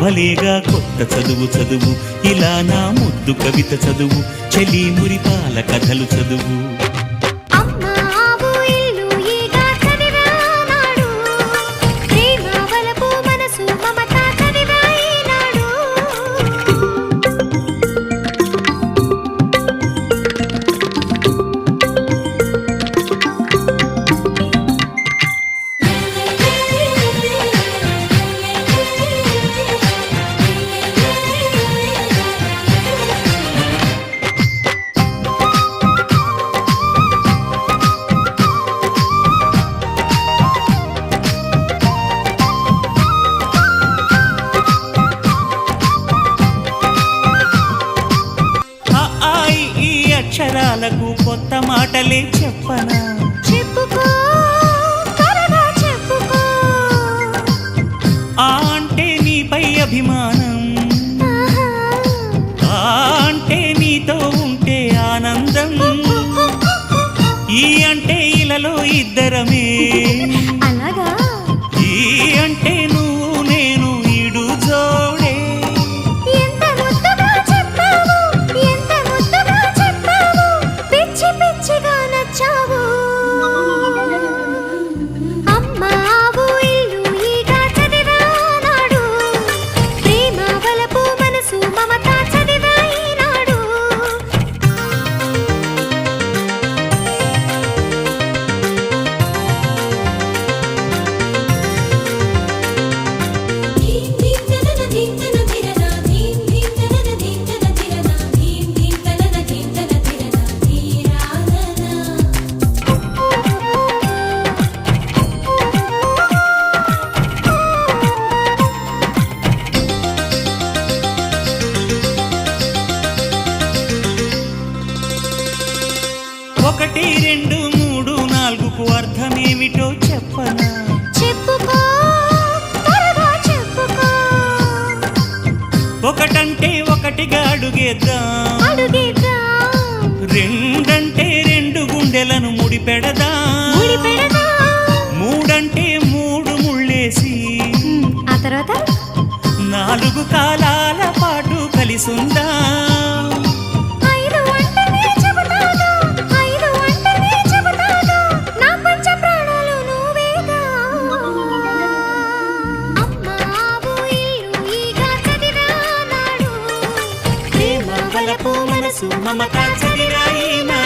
భలేగా కొత్త చదువు చదువు ఇలా నా ముద్దు కవిత చదువు చెలి మురిపాల కథలు చదువు అక్షరాలకు కొత్త మాటలే చెప్పనా చెప్పుకో త్వరగా చెప్పుకో ఆ అంటే నీపై అభిమానం ఆ అంటే నీతో ఉంటే ఆనందం ఈ అంటే ఇలలో ఇద్దరమే అలాగా ఈ అంటే నువ్వు నేను ఈడు జోడే ఎంత ముద్దుగా చెప్పావు ఎంత ముద్దుగా చెప్పావు పిచ్చి పిచ్చిగా నచ్చావు అమ్మావు ఇల్లు ఈగ చదివానాడు ప్రేమ వలపు మనసు మమత చదివాయినాడు ఒకటి రెండు మూడు నాలుగుకు అర్థమేమిటో చెప్పనా చెప్పుకో త్వరగా చెప్పుకో ఒకటంటే ఒకటిగా అడుగేద్దాం అడుగేద్దాం రెండంటే రెండు గుండెలను ముడిపెడదాం మూడంటే మూడు ముళ్ళేసి ఆ తర్వాత నాలుగు కాలాల పాటు కలిసుందాం ఐదు అంటేనే చెబుతాను ఐదు అంటేనే చెబుతాను నా పంచ ప్రాణాలు నువ్వేగా అమ్మావు ఇల్లు ఈగ చదివానాడు ప్రేమ వలపు మనసు మమత చదివాయినా